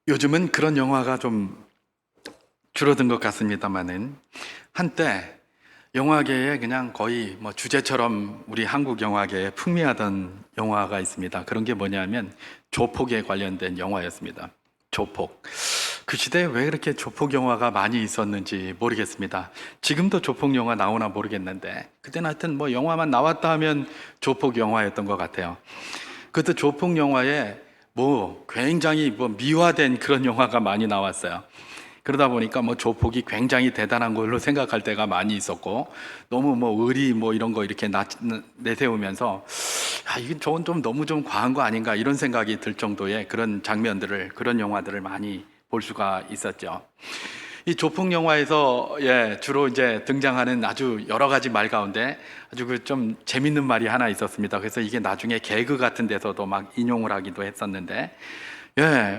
요즘은 그런 영화가 좀 줄어든 것 같습니다만은 한때 영화계에 그냥 거의 뭐 주제처럼 우리 한국 영화계에 풍미하던 영화가 있습니다. 그런 게 뭐냐면 조폭에 관련된 영화였습니다. 조폭. 그 시대에 왜 그렇게 조폭 영화가 많이 있었는지 모르겠습니다. 지금도 조폭 영화 나오나 모르겠는데 그때는 하여튼 뭐 영화만 나왔다 하면 조폭 영화였던 것 같아요. 그때 조폭 영화에 뭐 굉장히 뭐 미화된 그런 영화가 많이 나왔어요. 그러다 보니까 뭐 조폭이 굉장히 대단한 걸로 생각할 때가 많이 있었고, 너무 뭐 의리 뭐 이런 거 이렇게 내세우면서 이게 저건 좀 너무 좀 과한 거 아닌가 이런 생각이 들 정도의 그런 장면들을, 그런 영화들을 많이 볼 수가 있었죠. 이 조폭 영화에서 주로 이제 등장하는 아주 여러 가지 말 가운데 아주 그 좀 재밌는 말이 하나 있었습니다. 그래서 이게 나중에 개그 같은 데서도 막 인용을 하기도 했었는데,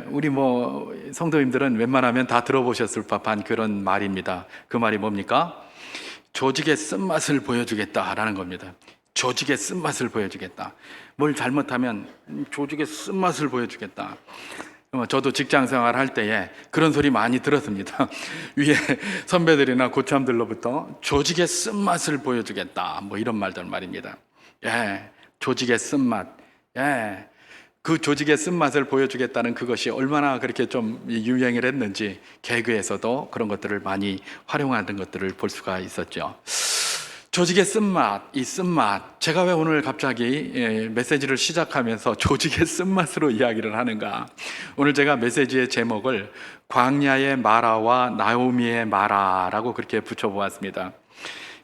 우리 뭐 성도님들은 웬만하면 다 들어보셨을 법한 그런 말입니다. 그 말이 뭡니까? 조직의 쓴맛을 보여주겠다라는 겁니다. 조직의 쓴맛을 보여주겠다. 뭘 잘못하면 조직의 쓴맛을 보여주겠다. 저도 직장 생활 할 때에 그런 소리 많이 들었습니다. 위에 선배들이나 고참들로부터 조직의 쓴맛을 보여주겠다. 뭐 이런 말들 말입니다. 조직의 쓴맛. 그 조직의 쓴맛을 보여주겠다는 그것이 얼마나 그렇게 좀 유행을 했는지 개그에서도 그런 것들을 많이 활용하는 것들을 볼 수가 있었죠. 조직의 쓴맛, 이 쓴맛. 제가 왜 오늘 갑자기 메시지를 시작하면서 조직의 쓴맛으로 이야기를 하는가? 오늘 제가 메시지의 제목을 광야의 마라와 나오미의 마라라고 그렇게 붙여보았습니다.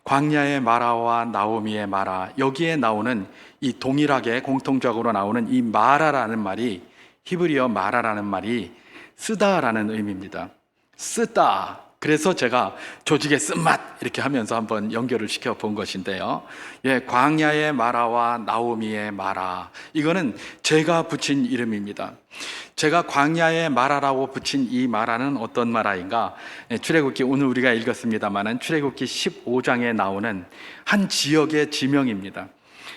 광야의 마라와 나오미의 마라. 여기에 나오는 이 동일하게 공통적으로 나오는 이 마라라는 말이, 히브리어 마라라는 말이 쓰다라는 의미입니다. 쓰다. 그래서 제가 조직의 쓴맛 이렇게 하면서 한번 연결을 시켜 본 것인데요. 광야의 마라와 나오미의 마라. 이거는 제가 붙인 이름입니다. 제가 광야의 마라라고 붙인 이 마라는 어떤 마라인가? 출애굽기 오늘 우리가 읽었습니다만은 출애굽기 15장에 나오는 한 지역의 지명입니다.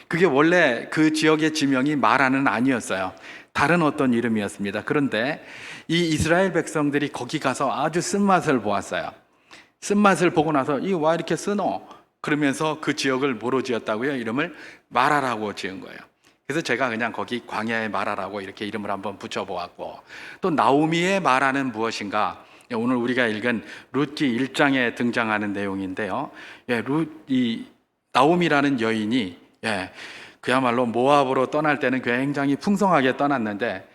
그게 원래 그 지역의 지명이 마라는 아니었어요. 다른 어떤 이름이었습니다. 그런데 이 이스라엘 백성들이 거기 가서 아주 쓴맛을 보았어요. 쓴맛을 보고 나서 이 와 이렇게 쓰노? 그러면서 그 지역을 뭐로 지었다고요? 이름을 마라라고 지은 거예요. 그래서 제가 그냥 거기 광야의 마라라고 이렇게 이름을 한번 붙여보았고, 또 나오미의 마라는 무엇인가? 오늘 우리가 읽은 룻기 1장에 등장하는 내용인데요. 이 나오미라는 여인이 그야말로 모압으로 떠날 때는 굉장히 풍성하게 떠났는데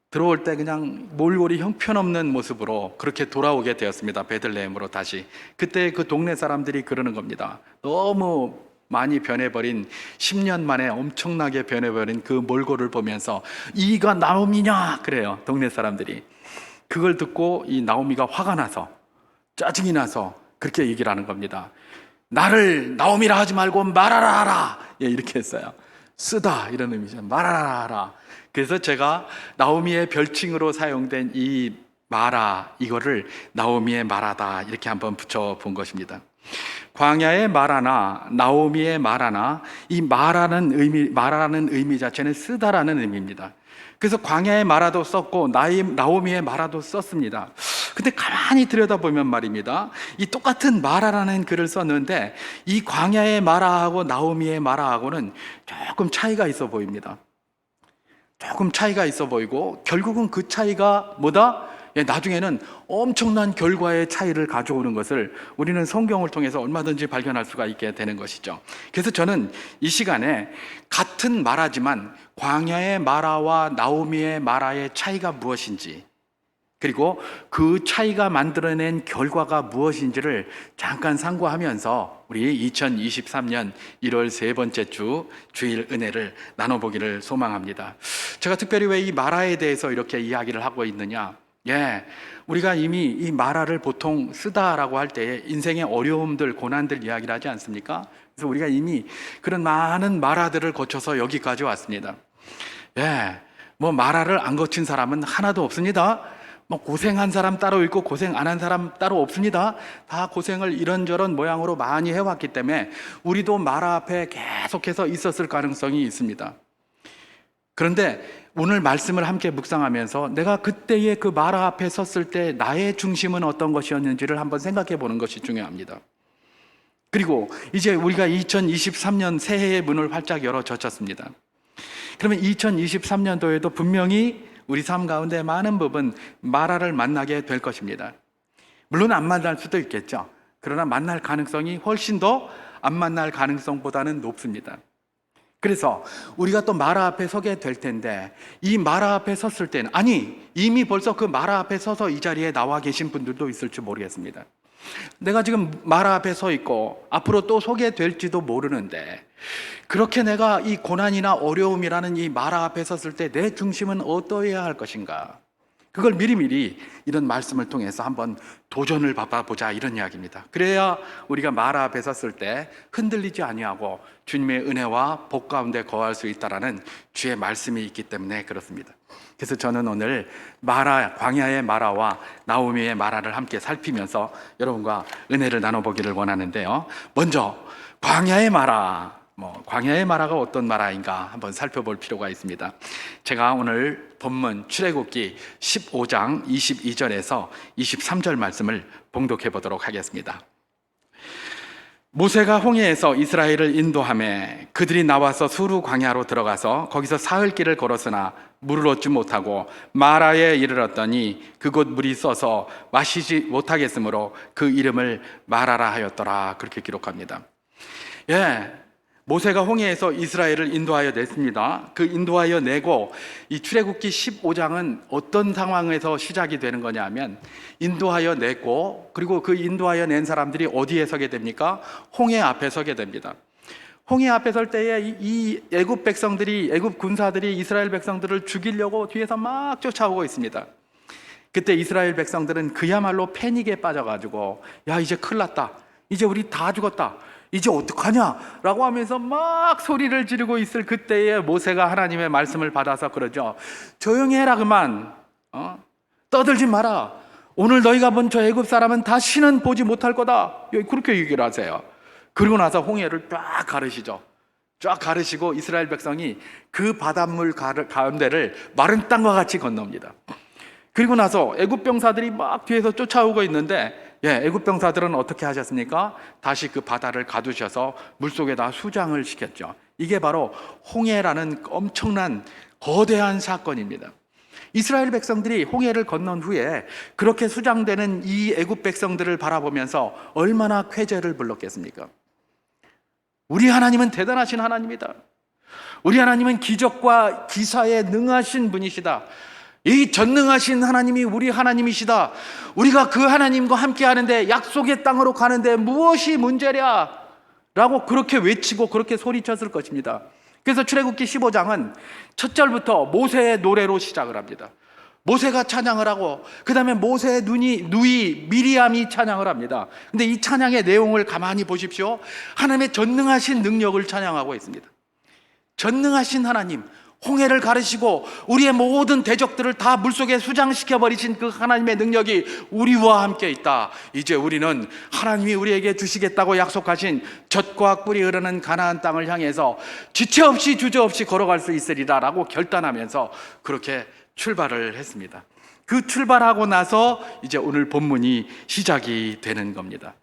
들어올 때 그냥 몰골이 형편없는 모습으로 그렇게 돌아오게 되었습니다. 베들레헴으로 다시. 그때 그 동네 사람들이 그러는 겁니다. 너무 많이 변해버린, 10년 만에 엄청나게 변해버린 그 몰골을 보면서 이가 나오미냐? 그래요, 동네 사람들이. 그걸 듣고 이 나오미가 화가 나서, 짜증이 나서 그렇게 얘기를 하는 겁니다. 나를 나오미라 하지 말고 마라라 하라. 이렇게 했어요. 쓰다 이런 의미죠. 마라라 하라. 그래서 제가 나오미의 별칭으로 사용된 이 마라, 이거를 나오미의 마라다 이렇게 한번 붙여본 것입니다. 광야의 마라나 나오미의 마라나, 이 마라라는 의미 자체는 쓰다라는 의미입니다. 그래서 광야의 마라도 썼고 나오미의 마라도 썼습니다. 근데 가만히 들여다보면 말입니다, 이 똑같은 마라라는 글을 썼는데 이 광야의 마라하고 나오미의 마라하고는 조금 차이가 있어 보입니다. 조금 차이가 있어 보이고, 결국은 그 차이가 뭐다? 나중에는 엄청난 결과의 차이를 가져오는 것을 우리는 성경을 통해서 얼마든지 발견할 수가 있게 되는 것이죠. 그래서 저는 이 시간에 같은 마라지만 광야의 마라와 나오미의 마라의 차이가 무엇인지, 그리고 그 차이가 만들어낸 결과가 무엇인지를 잠깐 상고하면서 우리 2023년 1월 세 번째 주 주일 은혜를 나눠보기를 소망합니다. 제가 특별히 왜 이 마라에 대해서 이렇게 이야기를 하고 있느냐? 우리가 이미 이 마라를 보통 쓰다라고 할 때 인생의 어려움들, 고난들 이야기를 하지 않습니까? 그래서 우리가 이미 그런 많은 마라들을 거쳐서 여기까지 왔습니다. 뭐 마라를 안 거친 사람은 하나도 없습니다. 뭐 고생한 사람 따로 있고 고생 안 한 사람 따로 없습니다. 다 고생을 이런저런 모양으로 많이 해왔기 때문에 우리도 마라 앞에 계속해서 있었을 가능성이 있습니다. 그런데 오늘 말씀을 함께 묵상하면서 내가 그때의 그 마라 앞에 섰을 때 나의 중심은 어떤 것이었는지를 한번 생각해 보는 것이 중요합니다. 그리고 이제 우리가 2023년 새해의 문을 활짝 열어 젖혔습니다. 그러면 2023년도에도 분명히 우리 삶 가운데 많은 부분 마라를 만나게 될 것입니다. 물론 안 만날 수도 있겠죠. 그러나 만날 가능성이 훨씬 더 안 만날 가능성보다는 높습니다. 그래서 우리가 또 마라 앞에 서게 될 텐데, 이 마라 앞에 섰을 때는, 아니 이미 벌써 그 마라 앞에 서서 이 자리에 나와 계신 분들도 있을지 모르겠습니다. 내가 지금 마라 앞에 서 있고 앞으로 또 서게 될지도 모르는데, 그렇게 내가 이 고난이나 어려움이라는 이 마라 앞에 섰을 때 내 중심은 어떠해야 할 것인가, 그걸 미리미리 이런 말씀을 통해서 한번 도전을 받아보자, 이런 이야기입니다. 그래야 우리가 마라 앞에 섰을 때 흔들리지 아니하고 주님의 은혜와 복 가운데 거할 수 있다라는 주의 말씀이 있기 때문에 그렇습니다. 그래서 저는 오늘 마라, 광야의 마라와 나오미의 마라를 함께 살피면서 여러분과 은혜를 나눠보기를 원하는데요. 먼저 광야의 마라, 광야의 마라가 어떤 마라인가 한번 살펴볼 필요가 있습니다. 제가 오늘 본문 출애굽기 15장 22절에서 23절 말씀을 봉독해 보도록 하겠습니다. 모세가 홍해에서 이스라엘을 인도하매 그들이 나와서 수르 광야로 들어가서 거기서 사흘 길을 걸었으나 물을 얻지 못하고 마라에 이르렀더니 그곳 물이 써서 마시지 못하겠으므로 그 이름을 마라라 하였더라, 그렇게 기록합니다. 모세가 홍해에서 이스라엘을 인도하여 냈습니다. 그 인도하여 내고 이 출애굽기 15장은 어떤 상황에서 시작이 되는 거냐면, 인도하여 냈고 그리고 그 인도하여 낸 사람들이 어디에 서게 됩니까? 홍해 앞에 서게 됩니다. 홍해 앞에 설 때에 이 애굽 백성들이, 애굽 군사들이 이스라엘 백성들을 죽이려고 뒤에서 막 쫓아오고 있습니다. 그때 이스라엘 백성들은 그야말로 패닉에 빠져가지고, 야 이제 큰일 났다, 이제 우리 다 죽었다, 이제 어떡하냐 라고 하면서 막 소리를 지르고 있을 그때에 모세가 하나님의 말씀을 받아서 그러죠. 조용히 해라 그만, 떠들지 마라, 오늘 너희가 본 저 애굽 사람은 다시는 보지 못할 거다, 그렇게 얘기를 하세요. 그리고 나서 홍해를 쫙 가르시죠. 쫙 가르시고 이스라엘 백성이 그 바닷물 가운데를 마른 땅과 같이 건넙니다. 그리고 나서 애굽 병사들이 막 뒤에서 쫓아오고 있는데, 애굽 병사들은 어떻게 하셨습니까? 다시 그 바다를 가두셔서 물속에다 수장을 시켰죠. 이게 바로 홍해라는 엄청난 거대한 사건입니다. 이스라엘 백성들이 홍해를 건넌 후에 그렇게 수장되는 이 애굽 백성들을 바라보면서 얼마나 쾌재를 불렀겠습니까? 우리 하나님은 대단하신 하나님이다, 우리 하나님은 기적과 기사에 능하신 분이시다, 이 전능하신 하나님이 우리 하나님이시다, 우리가 그 하나님과 함께 하는데 약속의 땅으로 가는데 무엇이 문제랴 라고 그렇게 외치고 그렇게 소리쳤을 것입니다. 그래서 출애굽기 15장은 첫 절부터 모세의 노래로 시작을 합니다. 모세가 찬양을 하고 그 다음에 모세의 누이 미리암이 찬양을 합니다. 근데 이 찬양의 내용을 가만히 보십시오. 하나님의 전능하신 능력을 찬양하고 있습니다. 전능하신 하나님, 홍해를 가르시고 우리의 모든 대적들을 다 물속에 수장시켜 버리신 그 하나님의 능력이 우리와 함께 있다. 이제 우리는 하나님이 우리에게 주시겠다고 약속하신 젖과 꿀이 흐르는 가나안 땅을 향해서 지체 없이 주저없이 걸어갈 수 있으리라 라고 결단하면서 그렇게 출발을 했습니다. 그 출발하고 나서 이제 오늘 본문이 시작이 되는 겁니다.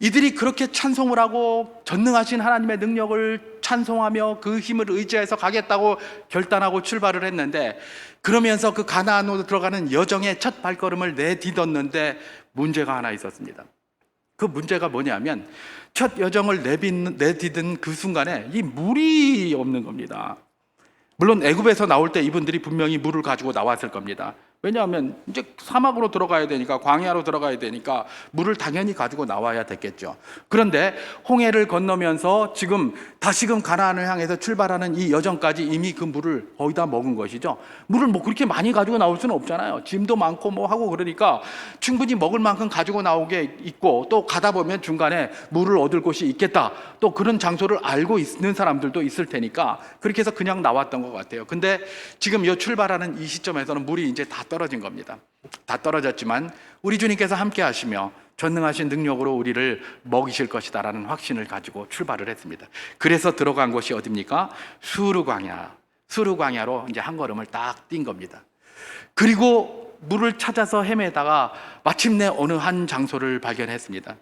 이들이 그렇게 찬송을 하고 전능하신 하나님의 능력을 찬송하며 그 힘을 의지해서 가겠다고 결단하고 출발을 했는데, 그러면서 그 가나안으로 들어가는 여정의 첫 발걸음을 내딛었는데 문제가 하나 있었습니다. 그 문제가 뭐냐면, 첫 여정을 내딛은 그 순간에 이 물이 없는 겁니다. 물론 애굽에서 나올 때 이분들이 분명히 물을 가지고 나왔을 겁니다. 왜냐하면 이제 사막으로 들어가야 되니까, 광야로 들어가야 되니까 물을 당연히 가지고 나와야 됐겠죠. 그런데 홍해를 건너면서 지금 다시금 가나안을 향해서 출발하는 이 여정까지 이미 그 물을 거의 다 먹은 것이죠. 물을 뭐 그렇게 많이 가지고 나올 수는 없잖아요. 짐도 많고 뭐 하고 그러니까 충분히 먹을 만큼 가지고 나오게 있고, 또 가다 보면 중간에 물을 얻을 곳이 있겠다, 또 그런 장소를 알고 있는 사람들도 있을 테니까 그렇게 해서 그냥 나왔던 것 같아요. 근데 지금 이 출발하는 이 시점에서는 물이 이제 다 떨어진 겁니다. 다 떨어졌지만 우리 주님께서 함께 하시며 전능하신 능력으로 우리를 먹이실 것이다라는 확신을 가지고 출발을 했습니다. 그래서 들어간 곳이 어디입니까? 수르 광야. 수르 광야로 이제 한 걸음을 딱 뛴 겁니다. 그리고 물을 찾아서 헤매다가 마침내 어느 한 장소를 발견했습니다.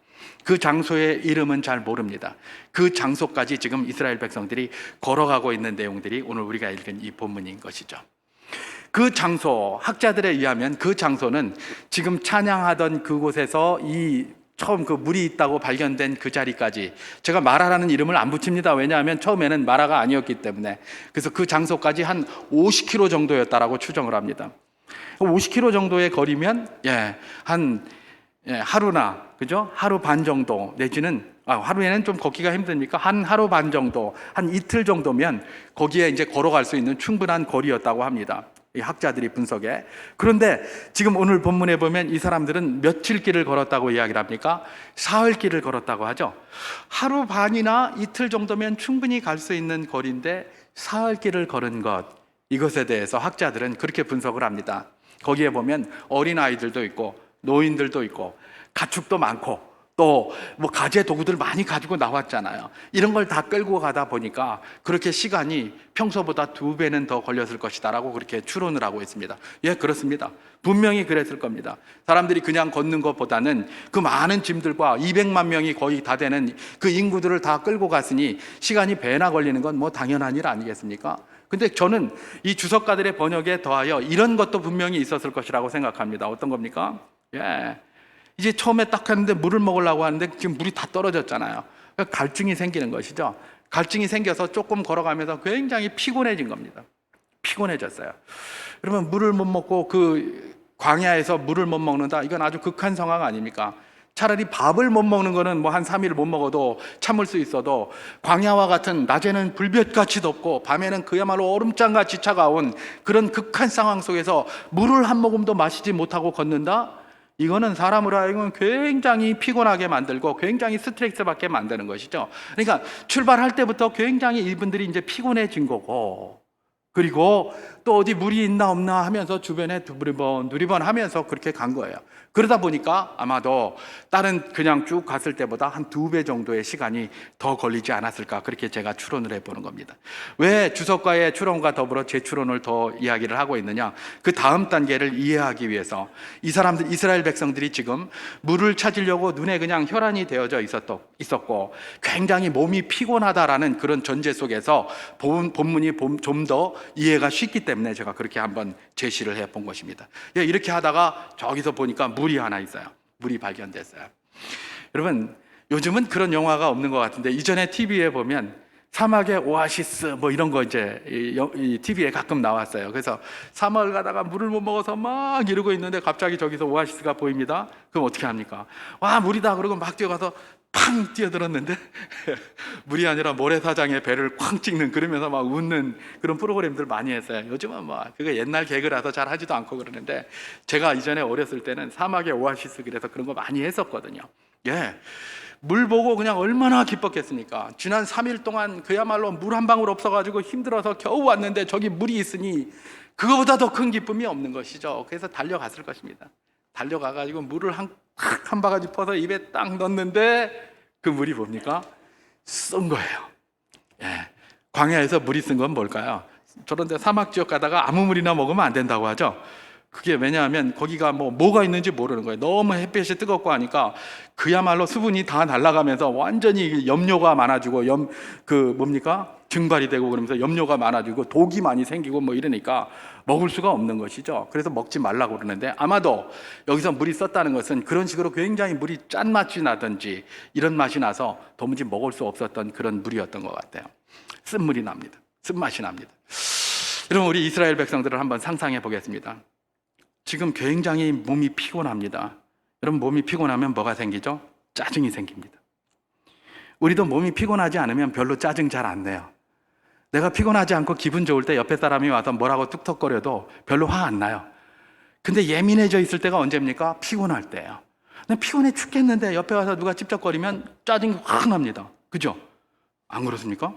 그 장소의 이름은 잘 모릅니다. 그 장소까지 지금 이스라엘 백성들이 걸어가고 있는 내용들이 오늘 우리가 읽은 이 본문인 것이죠. 그 장소, 학자들에 의하면 그 장소는 지금 찬양하던 그곳에서 처음 그 물이 있다고 발견된 그 자리까지, 제가 마라라는 이름을 안 붙입니다. 왜냐하면 처음에는 마라가 아니었기 때문에. 그래서 그 장소까지 한 50km 정도였다라고 추정을 합니다. 50km 정도의 거리면 하루나, 그죠? 하루 반 정도 내지는 하루에는 좀 걷기가 힘드니까 한 하루 반 정도, 한 이틀 정도면 거기에 이제 걸어갈 수 있는 충분한 거리였다고 합니다. 이 학자들이 분석에. 그런데 지금 오늘 본문에 보면 이 사람들은 며칠 길을 걸었다고 이야기를 합니까? 사흘 길을 걸었다고 하죠. 하루 반이나 이틀 정도면 충분히 갈 수 있는 거리인데 사흘 길을 걸은 것, 이것에 대해서 학자들은 그렇게 분석을 합니다. 거기에 보면 어린아이들도 있고 노인들도 있고 가축도 많고 또 뭐 가재 도구들 많이 가지고 나왔잖아요. 이런 걸 다 끌고 가다 보니까 그렇게 시간이 평소보다 2배는 더 걸렸을 것이다 라고 그렇게 추론을 하고 있습니다. 예, 그렇습니다. 분명히 그랬을 겁니다. 사람들이 그냥 걷는 것보다는 그 많은 짐들과 200만 명이 거의 다 되는 그 인구들을 다 끌고 갔으니 시간이 배나 걸리는 건 뭐 당연한 일 아니겠습니까? 근데 저는 이 주석가들의 번역에 더하여 이런 것도 분명히 있었을 것이라고 생각합니다. 어떤 겁니까? 이제 처음에 딱 했는데 물을 먹으려고 하는데 지금 물이 다 떨어졌잖아요. 그러니까 갈증이 생기는 것이죠. 갈증이 생겨서 조금 걸어가면서 굉장히 피곤해진 겁니다. 피곤해졌어요. 그러면 물을 못 먹고 그 광야에서 물을 못 먹는다, 이건 아주 극한 상황 아닙니까? 차라리 밥을 못 먹는 거는 뭐 한 3일 못 먹어도 참을 수 있어도, 광야와 같은 낮에는 불볕같이 덥고 밤에는 그야말로 얼음장같이 차가운 그런 극한 상황 속에서 물을 한 모금도 마시지 못하고 걷는다? 이거는 사람으로 하여금 굉장히 피곤하게 만들고 굉장히 스트레스 받게 만드는 것이죠. 그러니까 출발할 때부터 굉장히 이분들이 이제 피곤해진 거고, 그리고 또 어디 물이 있나 없나 하면서 주변에 두리번 하면서 그렇게 간 거예요. 그러다 보니까 아마도 다른 그냥 쭉 갔을 때보다 한 2배 정도의 시간이 더 걸리지 않았을까, 그렇게 제가 추론을 해보는 겁니다. 왜 주석가의 추론과 더불어 제 추론을 더 이야기를 하고 있느냐, 그 다음 단계를 이해하기 위해서 이 사람들, 이스라엘 백성들이 지금 물을 찾으려고 눈에 그냥 혈안이 되어져 있었고 굉장히 몸이 피곤하다라는 그런 전제 속에서 본문이 좀 더 이해가 쉽기 때문에 제가 그렇게 한번 제시를 해본 것입니다. 이렇게 하다가 저기서 보니까 물이 하나 있어요. 물이 발견됐어요. 여러분, 요즘은 그런 영화가 없는 것 같은데 이전에 TV에 보면 사막의 오아시스 뭐 이런 거 이제 이 TV에 가끔 나왔어요. 그래서 사막을 가다가 물을 못 먹어서 막 이러고 있는데 갑자기 저기서 오아시스가 보입니다. 그럼 어떻게 합니까? 와, 물이다 그러고 막 뛰어가서 팡 뛰어들었는데 물이 아니라 모래사장에 배를 쾅 찍는, 그러면서 막 웃는 그런 프로그램들 많이 했어요. 요즘은 뭐 그거 옛날 개그라서 잘 하지도 않고 그러는데, 제가 이전에 어렸을 때는 사막의 오아시스 그래서 그런 거 많이 했었거든요. 물 보고 그냥 얼마나 기뻤겠습니까? 지난 3일 동안 그야말로 물 한 방울 없어가지고 힘들어서 겨우 왔는데 저기 물이 있으니 그거보다 더 큰 기쁨이 없는 것이죠. 그래서 달려갔을 것입니다. 달려가가지고 물을 한 바가지 퍼서 입에 딱 넣는데 그 물이 뭡니까? 쓴 거예요. 광야에서 물이 쓴 건 뭘까요? 저런데 사막 지역 가다가 아무 물이나 먹으면 안 된다고 하죠. 그게 왜냐하면 거기가 뭐가 있는지 모르는 거예요. 너무 햇볕이 뜨겁고 하니까 그야말로 수분이 다 날아가면서 완전히 염료가 많아지고 증발이 되고 그러면서 염료가 많아지고 독이 많이 생기고 뭐 이러니까 먹을 수가 없는 것이죠. 그래서 먹지 말라고 그러는데, 아마도 여기서 물이 썼다는 것은 그런 식으로 굉장히 물이 짠 맛이 나든지 이런 맛이 나서 도무지 먹을 수 없었던 그런 물이었던 것 같아요. 쓴물이 납니다. 쓴맛이 납니다. 여러분, 우리 이스라엘 백성들을 한번 상상해 보겠습니다. 지금 굉장히 몸이 피곤합니다. 여러분, 몸이 피곤하면 뭐가 생기죠? 짜증이 생깁니다. 우리도 몸이 피곤하지 않으면 별로 짜증 잘 안 내요. 내가 피곤하지 않고 기분 좋을 때 옆에 사람이 와서 뭐라고 뚝뚝거려도 별로 화 안 나요. 근데 예민해져 있을 때가 언제입니까? 피곤할 때예요. 피곤해 죽겠는데 옆에 와서 누가 찝쩍거리면 짜증이 확 납니다. 그죠? 안 그렇습니까?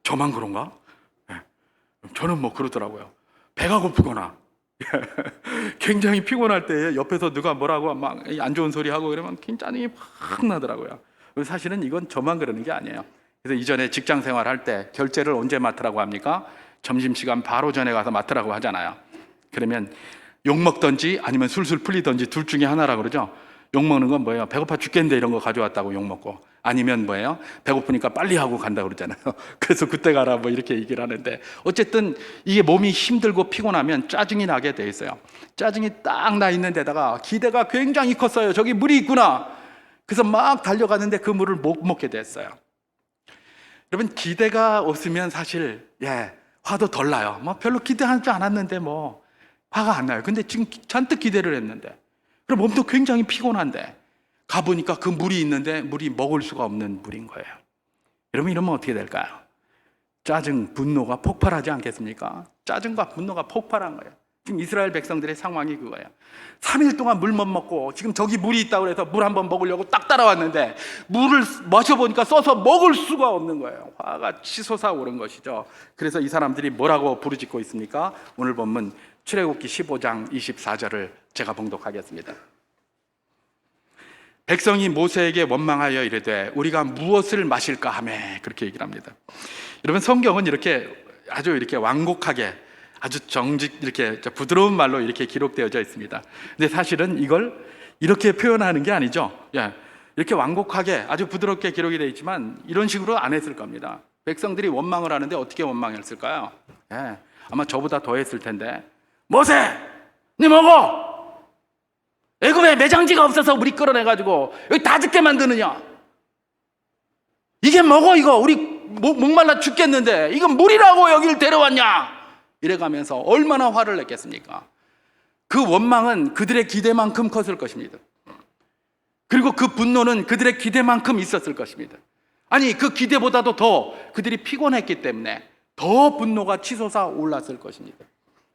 저만 그런가? 저는 뭐 그러더라고요. 배가 고프거나 굉장히 피곤할 때 옆에서 누가 뭐라고 막 안 좋은 소리 하고 그러면 짜증이 확 나더라고요. 사실은 이건 저만 그러는 게 아니에요. 그래서 이전에 직장 생활할 때 결제를 언제 맡으라고 합니까? 점심시간 바로 전에 가서 맡으라고 하잖아요. 그러면 욕 먹던지 아니면 술술 풀리던지 둘 중에 하나라고 그러죠. 욕 먹는 건 뭐예요? 배고파 죽겠는데 이런 거 가져왔다고 욕 먹고, 아니면 뭐예요? 배고프니까 빨리 하고 간다 그러잖아요. 그래서 그때 가라 뭐 이렇게 얘기를 하는데, 어쨌든 이게 몸이 힘들고 피곤하면 짜증이 나게 돼 있어요. 짜증이 딱 나 있는 데다가 기대가 굉장히 컸어요. 저기 물이 있구나. 그래서 막 달려가는데 그 물을 못 먹게 됐어요. 여러분, 기대가 없으면 사실 화도 덜 나요. 뭐 별로 기대하지 않았는데 뭐 화가 안 나요. 근데 지금 잔뜩 기대를 했는데, 그럼 몸도 굉장히 피곤한데 가보니까 그 물이 있는데 물이 먹을 수가 없는 물인 거예요. 여러분, 이러면 어떻게 될까요? 짜증, 분노가 폭발하지 않겠습니까? 짜증과 분노가 폭발한 거예요. 지금 이스라엘 백성들의 상황이 그거예요. 3일 동안 물 못 먹고 지금 저기 물이 있다고 해서 물 한번 먹으려고 딱 따라왔는데 물을 마셔보니까 써서 먹을 수가 없는 거예요. 화가 치솟아 오른 것이죠. 그래서 이 사람들이 뭐라고 부르짖고 있습니까? 오늘 본문 출애굽기 15장 24절을 제가 봉독하겠습니다. 백성이 모세에게 원망하여 이르되 우리가 무엇을 마실까 하며, 그렇게 얘기를 합니다. 여러분, 성경은 이렇게 아주 이렇게 완곡하게, 아주 이렇게 부드러운 말로 이렇게 기록되어져 있습니다. 근데 사실은 이걸 이렇게 표현하는 게 아니죠. 이렇게 완곡하게 아주 부드럽게 기록이 되어 있지만 이런 식으로 안 했을 겁니다. 백성들이 원망을 하는데 어떻게 원망했을까요? 아마 저보다 더 했을 텐데, 모세, 네 먹어! 애굽에 매장지가 없어서 우리 끌어내가지고 여기 다 죽게 만드느냐? 이게 먹어, 이거 우리 목말라 죽겠는데 이건 물이라고 여기를 데려왔냐? 이래가면서 얼마나 화를 냈겠습니까? 그 원망은 그들의 기대만큼 컸을 것입니다. 그리고 그 분노는 그들의 기대만큼 있었을 것입니다. 아니, 그 기대보다도 더 그들이 피곤했기 때문에 더 분노가 치솟아 올랐을 것입니다.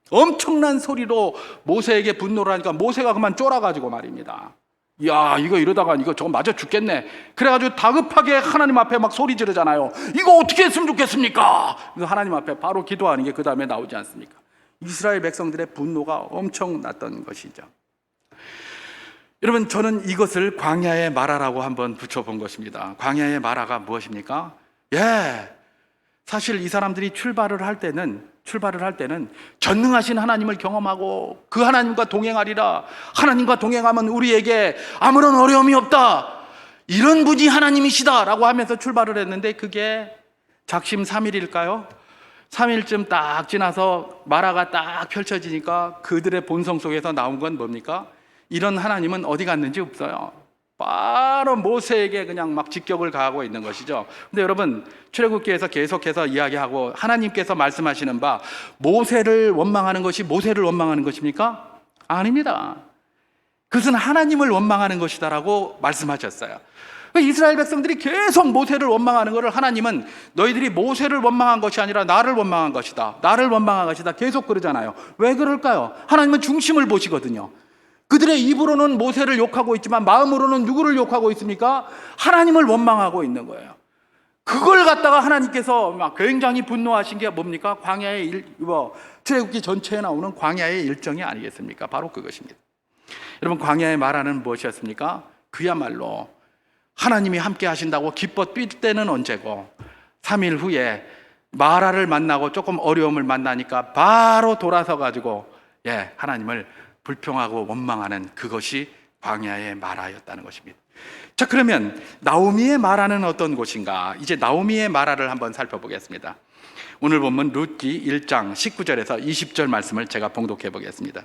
엄청난 소리로 모세에게 분노를 하니까 모세가 그만 쫄아가지고 말입니다. 야, 이거 이러다가 이거 저거 맞아 죽겠네. 그래가지고 다급하게 하나님 앞에 막 소리 지르잖아요. 이거 어떻게 했으면 좋겠습니까? 그래서 하나님 앞에 바로 기도하는 게 그 다음에 나오지 않습니까? 이스라엘 백성들의 분노가 엄청 났던 것이죠. 여러분, 저는 이것을 광야의 마라라고 한번 붙여본 것입니다. 광야의 마라가 무엇입니까? 사실 이 사람들이 출발을 할 때는 전능하신 하나님을 경험하고 그 하나님과 동행하리라. 하나님과 동행하면 우리에게 아무런 어려움이 없다. 이런 분이 하나님이시다라고 하면서 출발을 했는데, 그게 작심 3일일까요? 3일쯤 딱 지나서 마라가 딱 펼쳐지니까 그들의 본성 속에서 나온 건 뭡니까? 이런 하나님은 어디 갔는지 없어요. 바로 모세에게 그냥 막 직격을 가하고 있는 것이죠. 근데 여러분, 출애굽기에서 계속해서 이야기하고 하나님께서 말씀하시는 바, 모세를 원망하는 것이 모세를 원망하는 것입니까? 아닙니다. 그것은 하나님을 원망하는 것이다라고 말씀하셨어요. 이스라엘 백성들이 계속 모세를 원망하는 것을 하나님은 너희들이 모세를 원망한 것이 아니라 나를 원망한 것이다, 나를 원망한 것이다 계속 그러잖아요. 왜 그럴까요? 하나님은 중심을 보시거든요. 그들의 입으로는 모세를 욕하고 있지만 마음으로는 누구를 욕하고 있습니까? 하나님을 원망하고 있는 거예요. 그걸 갖다가 하나님께서 막 굉장히 분노하신 게 뭡니까? 광야의 출애굽기 전체에 나오는 광야의 일정이 아니겠습니까? 바로 그것입니다. 여러분, 광야의 마라는 무엇이었습니까? 그야말로 하나님이 함께 하신다고 기뻐 뛸 때는 언제고, 3일 후에 마라를 만나고 조금 어려움을 만나니까 바로 돌아서 가지고 하나님을 불평하고 원망하는 그것이 광야의 마라였다는 것입니다. 자, 그러면 나오미의 마라는 어떤 곳인가? 이제 나오미의 마라를 한번 살펴보겠습니다. 오늘 본문 룻기 1장 19절에서 20절 말씀을 제가 봉독해 보겠습니다.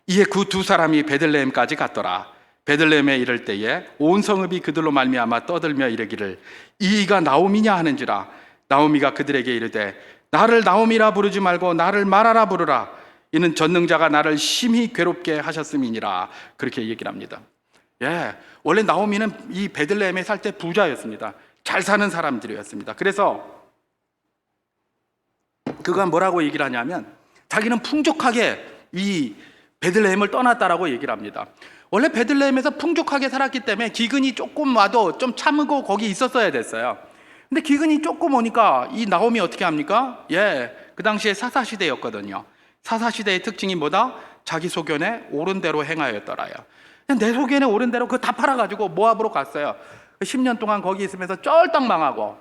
이에 그 두 사람이 베들레헴까지 갔더라. 베들레헴에 이를 때에 온 성읍이 그들로 말미암아 떠들며 이르기를 이가 나오미냐 하는지라. 나오미가 그들에게 이르되 나를 나오미라 부르지 말고 나를 마라라 부르라. 이는 전능자가 나를 심히 괴롭게 하셨음이니라. 그렇게 얘기를 합니다. 원래 나오미는 이 베들레헴에 살 때 부자였습니다. 잘 사는 사람들이었습니다. 그래서 그가 뭐라고 얘기를 하냐면, 자기는 풍족하게 이 베들레헴을 떠났다라고 얘기를 합니다. 원래 베들레헴에서 풍족하게 살았기 때문에 기근이 조금 와도 좀 참고 거기 있었어야 됐어요. 근데 기근이 조금 오니까 이 나오미 어떻게 합니까? 그 당시에 사사시대였거든요. 사사시대의 특징이 뭐다? 자기 소견에 옳은 대로 행하였더라요. 내 소견에 옳은 대로 그거 다 팔아가지고 모압으로 갔어요. 10년 동안 거기 있으면서 쩔딱 망하고,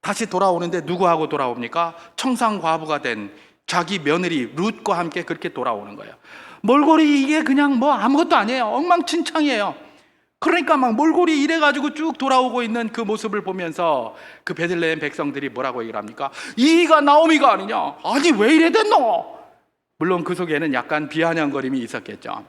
다시 돌아오는데 누구하고 돌아옵니까? 청산과부가 된 자기 며느리 룻과 함께 그렇게 돌아오는 거예요. 몰골이 이게 그냥 뭐 아무것도 아니에요. 엉망진창이에요. 그러니까 막 몰골이 이래가지고 쭉 돌아오고 있는 그 모습을 보면서 그 베들레헴 백성들이 뭐라고 얘기를 합니까? 이가 나오미가 아니냐? 아니 왜 이래 됐노? 물론 그 속에는 약간 비아냥거림이 있었겠죠.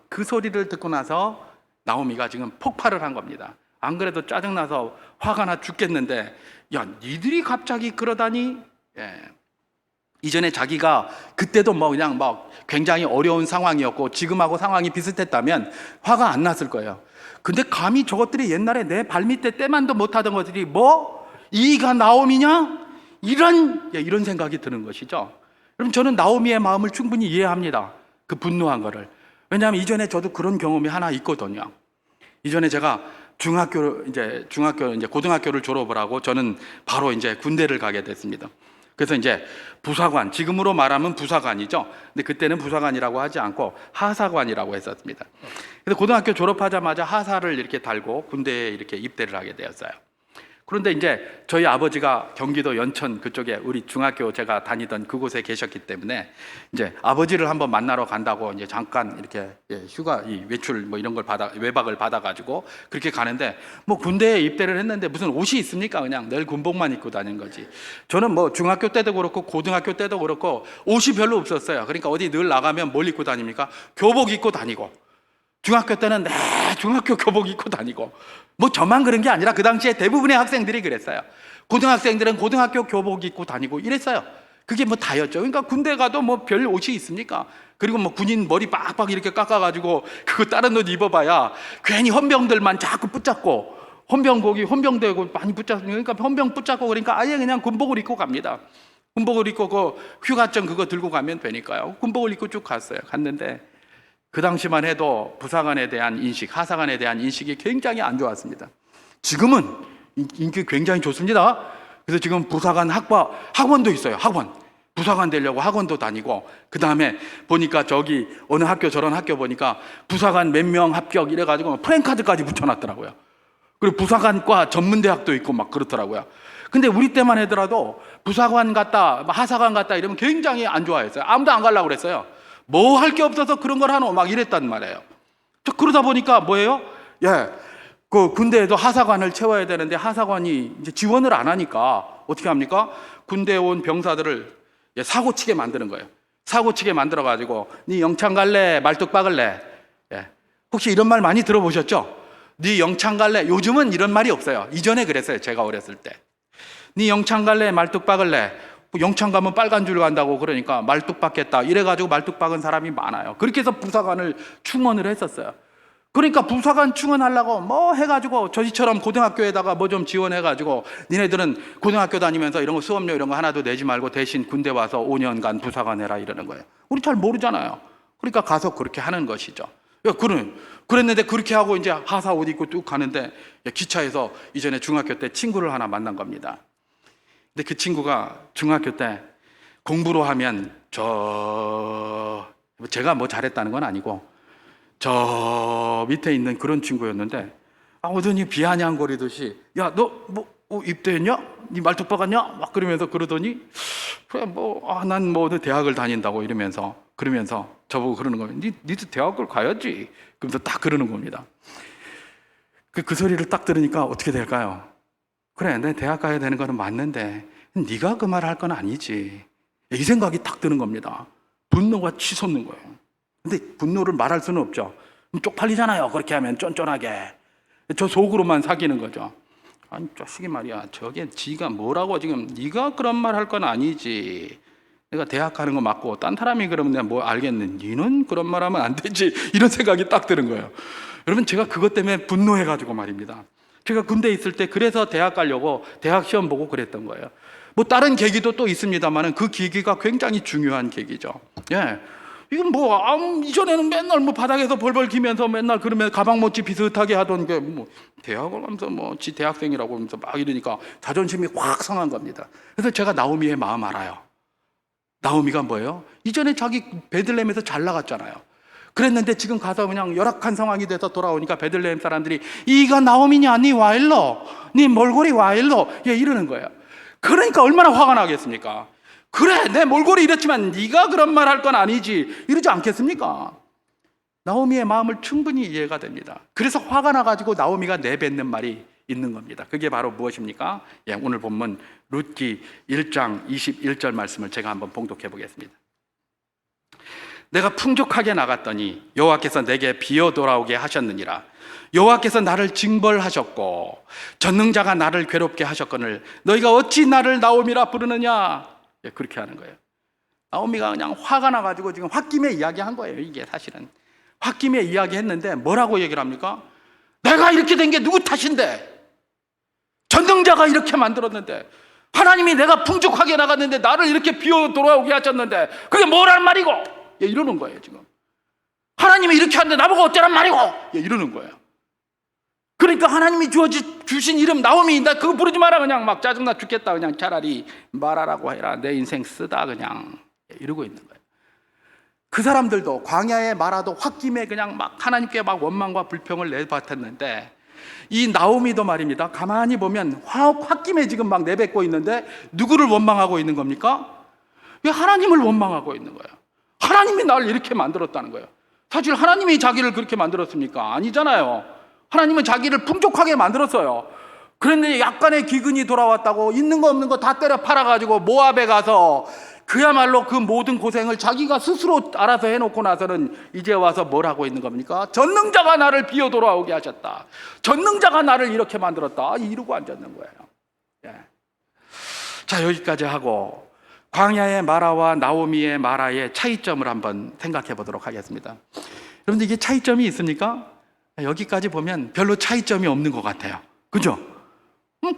그 소리를 듣고 나서 나오미가 지금 폭발을 한 겁니다. 안 그래도 짜증나서 화가 나 죽겠는데, 야 니들이 갑자기 그러다니. 이전에 자기가 그때도 뭐 그냥 막 굉장히 어려운 상황이었고 지금하고 상황이 비슷했다면 화가 안 났을 거예요. 근데 감히 저것들이 옛날에 내 발밑에 때만도 못하던 것들이 뭐 이가 나오미냐? 이런 생각이 드는 것이죠. 그럼 저는 나오미의 마음을 충분히 이해합니다. 그 분노한 거를. 왜냐하면 이전에 저도 그런 경험이 하나 있거든요. 이전에 제가 고등학교를 졸업을 하고 저는 바로 이제 군대를 가게 됐습니다. 그래서 이제 부사관, 지금으로 말하면 부사관이죠. 근데 그때는 부사관이라고 하지 않고 하사관이라고 했었습니다. 그래서 고등학교 졸업하자마자 하사를 이렇게 달고 군대에 이렇게 입대를 하게 되었어요. 그런데 이제 저희 아버지가 경기도 연천 그쪽에 우리 중학교 제가 다니던 그곳에 계셨기 때문에 이제 아버지를 한번 만나러 간다고 이제 잠깐 이렇게 휴가 외출 뭐 이런 걸 외박을 받아가지고 그렇게 가는데 뭐 군대에 입대를 했는데 무슨 옷이 있습니까? 그냥 늘 군복만 입고 다니는 거지. 저는 뭐 중학교 때도 그렇고 고등학교 때도 그렇고 옷이 별로 없었어요. 그러니까 어디 늘 나가면 뭘 입고 다닙니까? 교복 입고 다니고. 중학교 때는 중학교 교복 입고 다니고. 뭐 저만 그런 게 아니라 그 당시에 대부분의 학생들이 그랬어요. 고등학생들은 고등학교 교복 입고 다니고 이랬어요. 그게 뭐 다였죠. 그러니까 군대 가도 뭐 별 옷이 있습니까? 그리고 뭐 군인 머리 빡빡 이렇게 깎아가지고 그거 다른 옷 입어봐야 괜히 헌병들만 자꾸 붙잡고 헌병되고 많이 붙잡고 그러니까 헌병 붙잡고 그러니까 아예 그냥 군복을 입고 갑니다. 군복을 입고 그 휴가증 그거 들고 가면 되니까요. 군복을 입고 쭉 갔는데 그 당시만 해도 부사관에 대한 인식, 하사관에 대한 인식이 굉장히 안 좋았습니다. 지금은 인기 굉장히 좋습니다. 그래서 지금 부사관 학원도 있어요. 학원. 부사관 되려고 학원도 다니고, 그 다음에 보니까 저기 어느 학교 저런 학교 보니까 부사관 몇 명 합격 이래가지고 프랜카드까지 붙여놨더라고요. 그리고 부사관과 전문대학도 있고 막 그렇더라고요. 근데 우리 때만 하더라도 부사관 갔다, 하사관 갔다 이러면 굉장히 안 좋아했어요. 아무도 안 가려고 그랬어요. 뭐 할 게 없어서 그런 걸 하노 막 이랬단 말이에요. 그러다 보니까 뭐예요? 그 군대에도 하사관을 채워야 되는데 하사관이 이제 지원을 안 하니까 어떻게 합니까? 군대에 온 병사들을 사고치게 만드는 거예요. 사고치게 만들어 가지고 네 영창 갈래 말뚝 박을래. 혹시 이런 말 많이 들어보셨죠? 네 영창 갈래. 요즘은 이런 말이 없어요. 이전에 그랬어요. 제가 어렸을 때. 네 영창 갈래 말뚝 박을래. 영창 가면 빨간 줄 간다고 그러니까 말뚝 박겠다 이래가지고 말뚝 박은 사람이 많아요. 그렇게 해서 부사관을 충원을 했었어요. 그러니까 부사관 충원하려고 뭐 해가지고 저희처럼 고등학교에다가 뭐 좀 지원해가지고 니네들은 고등학교 다니면서 이런 거 수업료 이런 거 하나도 내지 말고 대신 군대 와서 5년간 부사관 해라 이러는 거예요. 우리 잘 모르잖아요. 그러니까 가서 그렇게 하는 것이죠. 그랬는데 그렇게 하고 이제 하사 옷 입고 쭉 가는데 기차에서 이전에 중학교 때 친구를 하나 만난 겁니다. 근데 그 친구가 중학교 때 공부로 하면 제가 뭐 잘했다는 건 아니고 저 밑에 있는 그런 친구였는데 오더니 비아냥거리듯이 야 너 뭐 입대했냐? 네 말뚝 박았냐? 막 그러더니 그래 난 어디 대학을 다닌다고 그러면서 저보고 그러는 거예요. 니도 대학을 가야지. 그러면서 딱 그러는 겁니다. 그 소리를 딱 들으니까 어떻게 될까요? 그래, 내 대학 가야 되는 거는 맞는데 네가 그 말 할 건 아니지. 이 생각이 딱 드는 겁니다. 분노가 치솟는 거예요. 근데 분노를 말할 수는 없죠. 쪽팔리잖아요. 그렇게 하면 쫀쫀하게. 저 속으로만 사귀는 거죠. 아니 자식이 말이야. 저게 지가 뭐라고 지금 네가 그런 말 할 건 아니지. 내가 대학 가는 거 맞고 딴 사람이 그러면 내가 뭐 알겠는데 너는 그런 말 하면 안 되지. 이런 생각이 딱 드는 거예요. 여러분 제가 그것 때문에 분노해가지고 말입니다. 제가 군대에 있을 때 그래서 대학 가려고 대학 시험 보고 그랬던 거예요. 뭐 다른 계기도 또 있습니다만 그 계기가 굉장히 중요한 계기죠. 이건 이전에는 맨날 바닥에서 벌벌 기면서 맨날 그러면 가방모찌 비슷하게 하던 게 대학을 가면서 지 대학생이라고 하면서 막 이러니까 자존심이 확 상한 겁니다. 그래서 제가 나오미의 마음 알아요. 나오미가 뭐예요? 이전에 자기 베들레헴에서 잘 나갔잖아요. 그랬는데 지금 가서 그냥 열악한 상황이 돼서 돌아오니까 베들레헴 사람들이 이가 나오미냐? 니 와 일로. 니 몰골이 와 일로. 이러는 거예요. 그러니까 얼마나 화가 나겠습니까? 그래, 내 몰골이 이렇지만 네가 그런 말 할 건 아니지, 이러지 않겠습니까? 나오미의 마음을 충분히 이해가 됩니다. 그래서 화가 나가지고 나오미가 내뱉는 말이 있는 겁니다. 그게 바로 무엇입니까? 예, 오늘 본문 룻기 1장 21절 말씀을 제가 한번 봉독해 보겠습니다. 내가 풍족하게 나갔더니 여호와께서 내게 비어 돌아오게 하셨느니라. 여호와께서 나를 징벌하셨고 전능자가 나를 괴롭게 하셨거늘 너희가 어찌 나를 나오미라 부르느냐. 예, 그렇게 하는 거예요. 나오미가 그냥 화가 나가지고 지금 홧김에 이야기한 거예요. 이게 사실은 홧김에 이야기했는데 뭐라고 얘기를 합니까? 내가 이렇게 된 게 누구 탓인데? 전능자가 이렇게 만들었는데, 하나님이 내가 풍족하게 나갔는데 나를 이렇게 비어 돌아오게 하셨는데 그게 뭐란 말이고? 예, 이러는 거예요. 지금 하나님이 이렇게 하는데 나보고 어쩌란 말이고? 예, 이러는 거예요. 그러니까 하나님이 주신 이름 나오미, 나 그거 부르지 마라. 그냥 막 짜증나 죽겠다. 그냥 차라리 말하라고 해라. 내 인생 쓰다 그냥. 예, 이러고 있는 거예요. 그 사람들도 광야에 말아도 홧김에 그냥 막 하나님께 막 원망과 불평을 내뱉었는데, 이 나오미도 말입니다. 가만히 보면 홧김에 지금 막 내뱉고 있는데 누구를 원망하고 있는 겁니까? 하나님을 원망하고 있는 거예요. 하나님이 나를 이렇게 만들었다는 거예요. 사실 하나님이 자기를 그렇게 만들었습니까? 아니잖아요. 하나님은 자기를 풍족하게 만들었어요. 그런데 약간의 기근이 돌아왔다고 있는 거 없는 거 다 때려 팔아가지고 모압에 가서 그야말로 그 모든 고생을 자기가 스스로 알아서 해놓고 나서는 이제 와서 뭘 하고 있는 겁니까? 전능자가 나를 비어 돌아오게 하셨다. 전능자가 나를 이렇게 만들었다. 이러고 앉았는 거예요. 예. 자, 여기까지 하고 광야의 마라와 나오미의 마라의 차이점을 한번 생각해 보도록 하겠습니다. 여러분들 이게 차이점이 있습니까? 여기까지 보면 별로 차이점이 없는 것 같아요. 그죠?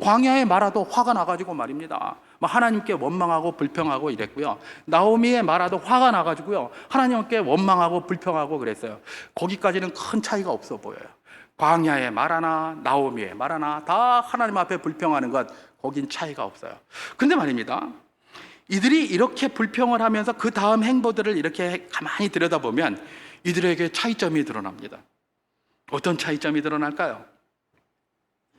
광야의 마라도 화가 나가지고 말입니다. 하나님께 원망하고 불평하고 이랬고요. 나오미의 마라도 화가 나가지고요. 하나님께 원망하고 불평하고 그랬어요. 거기까지는 큰 차이가 없어 보여요. 광야의 마라나 나오미의 마라나 다 하나님 앞에 불평하는 것, 거긴 차이가 없어요. 근데 말입니다. 이들이 이렇게 불평을 하면서 그 다음 행보들을 이렇게 가만히 들여다보면 이들에게 차이점이 드러납니다. 어떤 차이점이 드러날까요?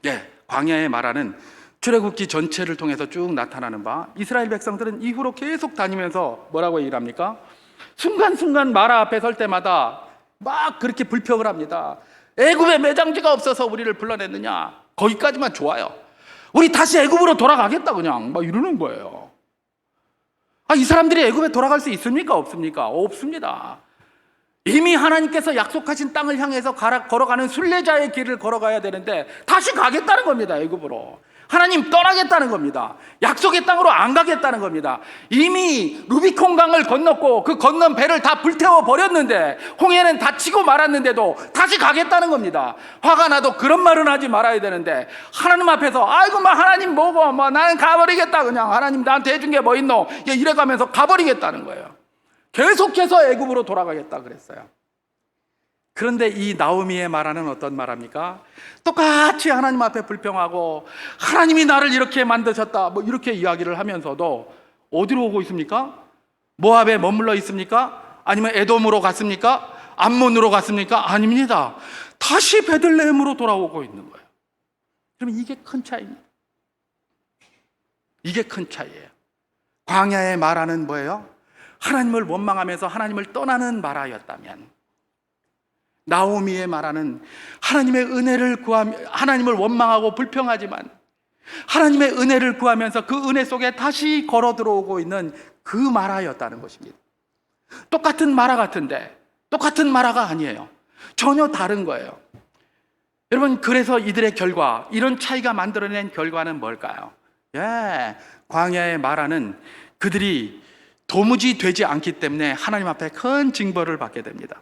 예, 광야의 마라는 출애굽기 전체를 통해서 쭉 나타나는 바, 이스라엘 백성들은 이후로 계속 다니면서 뭐라고 얘기를 합니까? 순간순간 마라 앞에 설 때마다 막 그렇게 불평을 합니다. 애굽에 매장지가 없어서 우리를 불러냈느냐? 거기까지만 좋아요. 우리 다시 애굽으로 돌아가겠다 그냥 막 이러는 거예요. 이 사람들이 애굽에 돌아갈 수 있습니까? 없습니까? 없습니다. 이미 하나님께서 약속하신 땅을 향해서 걸어가는 순례자의 길을 걸어가야 되는데 다시 가겠다는 겁니다. 애굽으로 하나님 떠나겠다는 겁니다. 약속의 땅으로 안 가겠다는 겁니다. 이미 루비콘 강을 건넜고 그 건넌 배를 다 불태워 버렸는데, 홍해는 다치고 말았는데도 다시 가겠다는 겁니다. 화가 나도 그런 말은 하지 말아야 되는데 하나님 앞에서 아이고 하나님 뭐고 나는 가버리겠다. 그냥 하나님 나한테 해준 게 뭐 있노? 이래가면서 가버리겠다는 거예요. 계속해서 애굽으로 돌아가겠다 그랬어요. 그런데 이 나오미의 말하는 어떤 말합니까? 똑같이 하나님 앞에 불평하고 하나님이 나를 이렇게 만드셨다 이렇게 이야기를 하면서도 어디로 오고 있습니까? 모압에 머물러 있습니까? 아니면 에돔으로 갔습니까? 암몬으로 갔습니까? 아닙니다. 다시 베들레헴으로 돌아오고 있는 거예요. 그럼 이게 큰 차이입니다. 이게 큰 차이예요. 광야의 마라는 뭐예요? 하나님을 원망하면서 하나님을 떠나는 마라였다면, 나오미의 마라는 하나님의 은혜를 구하며 하나님을 원망하고 불평하지만 하나님의 은혜를 구하면서 그 은혜 속에 다시 걸어 들어오고 있는 그 마라였다는 것입니다. 똑같은 마라 같은데 똑같은 마라가 아니에요. 전혀 다른 거예요. 여러분, 그래서 이들의 결과, 이런 차이가 만들어낸 결과는 뭘까요? 예, 광야의 마라는 그들이 도무지 되지 않기 때문에 하나님 앞에 큰 징벌을 받게 됩니다.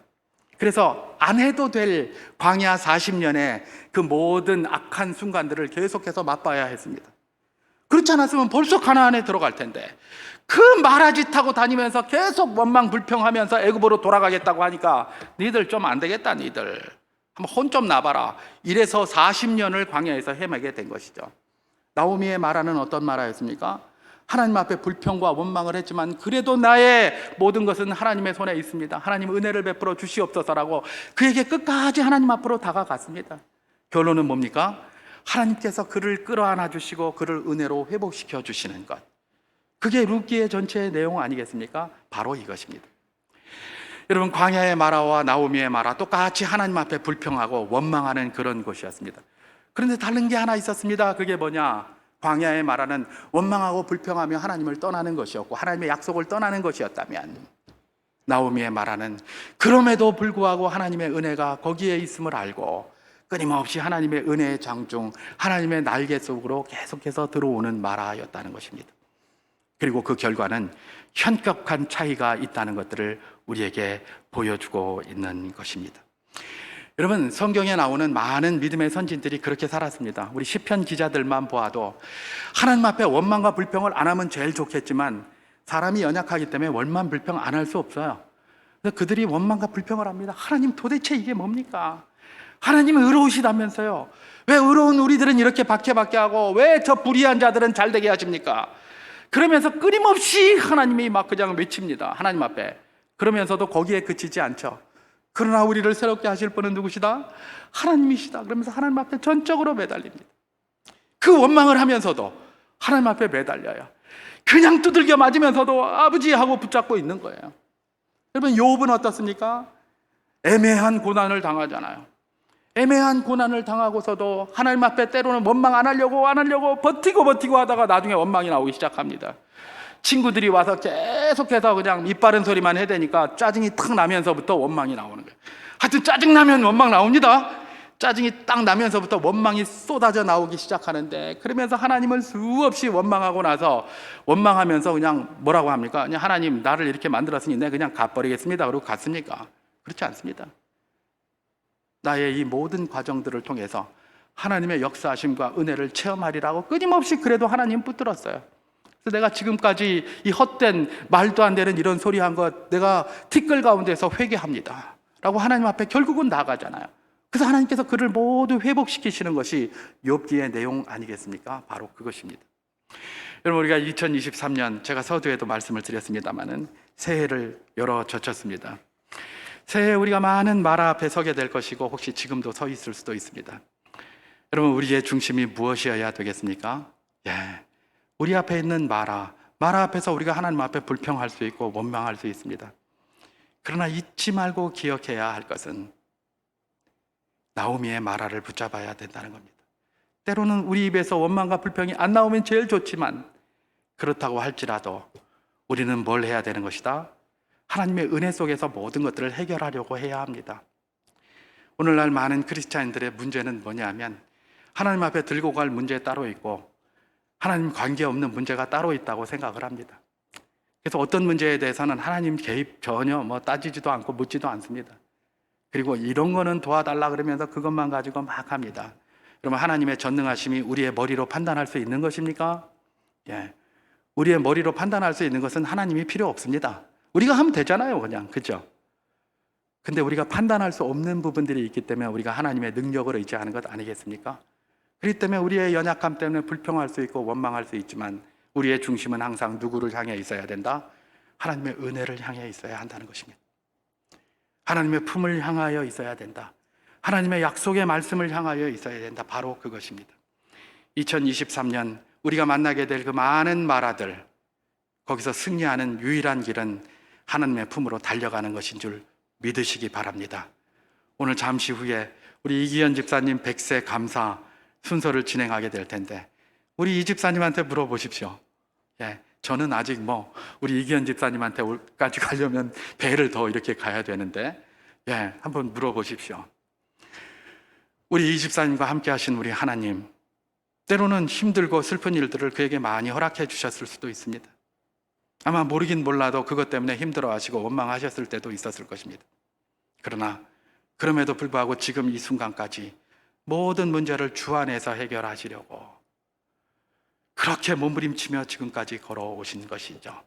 그래서 안 해도 될 광야 40년의 그 모든 악한 순간들을 계속해서 맛봐야 했습니다. 그렇지 않았으면 벌써 가나안에 들어갈 텐데, 그 마라짓하고 다니면서 계속 원망 불평하면서 애굽으로 돌아가겠다고 하니까 니들 좀 안 되겠다, 니들 한번 혼 좀 나봐라. 이래서 40년을 광야에서 헤매게 된 것이죠. 나오미의 마라는 어떤 마라였습니까? 하나님 앞에 불평과 원망을 했지만 그래도 나의 모든 것은 하나님의 손에 있습니다. 하나님 은혜를 베풀어 주시옵소서라고 그에게 끝까지 하나님 앞으로 다가갔습니다. 결론은 뭡니까? 하나님께서 그를 끌어안아 주시고 그를 은혜로 회복시켜 주시는 것, 그게 룻기의 전체의 내용 아니겠습니까? 바로 이것입니다. 여러분, 광야의 마라와 나오미의 마라 똑같이 하나님 앞에 불평하고 원망하는 그런 곳이었습니다. 그런데 다른 게 하나 있었습니다. 그게 뭐냐? 광야의 마라는 원망하고 불평하며 하나님을 떠나는 것이었고 하나님의 약속을 떠나는 것이었다면, 나오미의 마라는 그럼에도 불구하고 하나님의 은혜가 거기에 있음을 알고 끊임없이 하나님의 은혜의 장중, 하나님의 날개 속으로 계속해서 들어오는 마라였다는 것입니다. 그리고 그 결과는 현격한 차이가 있다는 것들을 우리에게 보여주고 있는 것입니다. 여러분, 성경에 나오는 많은 믿음의 선진들이 그렇게 살았습니다. 우리 시편 기자들만 보아도 하나님 앞에 원망과 불평을 안 하면 제일 좋겠지만 사람이 연약하기 때문에 원망 불평 안 할 수 없어요. 그래서 그들이 원망과 불평을 합니다. 하나님, 도대체 이게 뭡니까? 하나님은 의로우시다면서요. 왜 의로운 우리들은 이렇게 박해하고 왜 저 불의한 자들은 잘 되게 하십니까? 그러면서 끊임없이 하나님이 막 그냥 외칩니다. 하나님 앞에. 그러면서도 거기에 그치지 않죠. 그러나 우리를 새롭게 하실 분은 누구시다? 하나님이시다. 그러면서 하나님 앞에 전적으로 매달립니다. 그 원망을 하면서도 하나님 앞에 매달려요. 그냥 두들겨 맞으면서도 아버지 하고 붙잡고 있는 거예요. 여러분, 욥은 어떻습니까? 애매한 고난을 당하잖아요. 애매한 고난을 당하고서도 하나님 앞에 때로는 원망 안 하려고 버티고 하다가 나중에 원망이 나오기 시작합니다. 친구들이 와서 계속해서 그냥 입 바른 소리만 해대니까 짜증이 탁 나면서부터 원망이 나오는 거예요. 하여튼 짜증나면 원망 나옵니다. 짜증이 딱 나면서부터 원망이 쏟아져 나오기 시작하는데, 그러면서 하나님을 수없이 원망하고 나서 원망하면서 그냥 뭐라고 합니까? 그냥 하나님, 나를 이렇게 만들었으니 내가 그냥 가버리겠습니다. 그러고 갔습니까? 그렇지 않습니다. 나의 이 모든 과정들을 통해서 하나님의 역사하심과 은혜를 체험하리라고 끊임없이 그래도 하나님 붙들었어요. 그래서 내가 지금까지 이 헛된 말도 안 되는 이런 소리 한 것 내가 티끌 가운데서 회개합니다 라고 하나님 앞에 결국은 나가잖아요. 그래서 하나님께서 그를 모두 회복시키시는 것이 욥기의 내용 아니겠습니까? 바로 그것입니다. 여러분, 우리가 2023년 제가 서두에도 말씀을 드렸습니다마는 새해를 열어 젖혔습니다. 새해 우리가 많은 마라 앞에 서게 될 것이고 혹시 지금도 서 있을 수도 있습니다. 여러분, 우리의 중심이 무엇이어야 되겠습니까? 우리 앞에 있는 마라 앞에서 우리가 하나님 앞에 불평할 수 있고 원망할 수 있습니다. 그러나 잊지 말고 기억해야 할 것은 나오미의 마라를 붙잡아야 된다는 겁니다. 때로는 우리 입에서 원망과 불평이 안 나오면 제일 좋지만, 그렇다고 할지라도 우리는 뭘 해야 되는 것이다? 하나님의 은혜 속에서 모든 것들을 해결하려고 해야 합니다. 오늘날 많은 크리스찬들의 문제는 뭐냐면 하나님 앞에 들고 갈 문제 따로 있고 하나님 관계없는 문제가 따로 있다고 생각을 합니다. 그래서 어떤 문제에 대해서는 하나님 개입 전혀 따지지도 않고 묻지도 않습니다. 그리고 이런 거는 도와달라 그러면서 그것만 가지고 막 합니다. 그러면 하나님의 전능하심이 우리의 머리로 판단할 수 있는 것입니까? 우리의 머리로 판단할 수 있는 것은 하나님이 필요 없습니다. 우리가 하면 되잖아요, 그냥. 그죠? 근데 우리가 판단할 수 없는 부분들이 있기 때문에 우리가 하나님의 능력을 의지하는 것 아니겠습니까? 그렇기 때문에 우리의 연약함 때문에 불평할 수 있고 원망할 수 있지만 우리의 중심은 항상 누구를 향해 있어야 된다? 하나님의 은혜를 향해 있어야 한다는 것입니다. 하나님의 품을 향하여 있어야 된다. 하나님의 약속의 말씀을 향하여 있어야 된다. 바로 그것입니다. 2023년 우리가 만나게 될 그 많은 마라들, 거기서 승리하는 유일한 길은 하나님의 품으로 달려가는 것인 줄 믿으시기 바랍니다. 오늘 잠시 후에 우리 이기현 집사님 100세 감사 순서를 진행하게 될 텐데 우리 이 집사님한테 물어보십시오. 저는 아직 우리 이기현 집사님한테까지 가려면 배를 더 이렇게 가야 되는데 한번 물어보십시오. 우리 이 집사님과 함께 하신 우리 하나님, 때로는 힘들고 슬픈 일들을 그에게 많이 허락해 주셨을 수도 있습니다. 아마 모르긴 몰라도 그것 때문에 힘들어하시고 원망하셨을 때도 있었을 것입니다. 그러나 그럼에도 불구하고 지금 이 순간까지 모든 문제를 주 안에서 해결하시려고 그렇게 몸부림치며 지금까지 걸어오신 것이죠.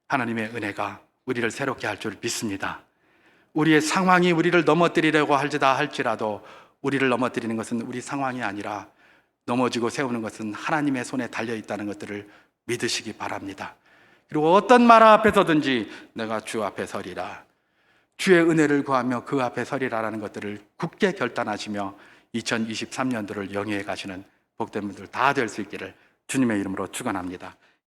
하나님의 은혜가 우리를 새롭게 할 줄 믿습니다. 우리의 상황이 우리를 넘어뜨리려고 할지라도 우리를 넘어뜨리는 것은 우리 상황이 아니라 넘어지고 세우는 것은 하나님의 손에 달려있다는 것들을 믿으시기 바랍니다. 그리고 어떤 마라 앞에 서든지 내가 주 앞에 서리라, 주의 은혜를 구하며 그 앞에 서리라라는 것들을 굳게 결단하시며 2023년도를 영위해 가시는 복된 분들 다 될 수 있기를 주님의 이름으로 축원합니다.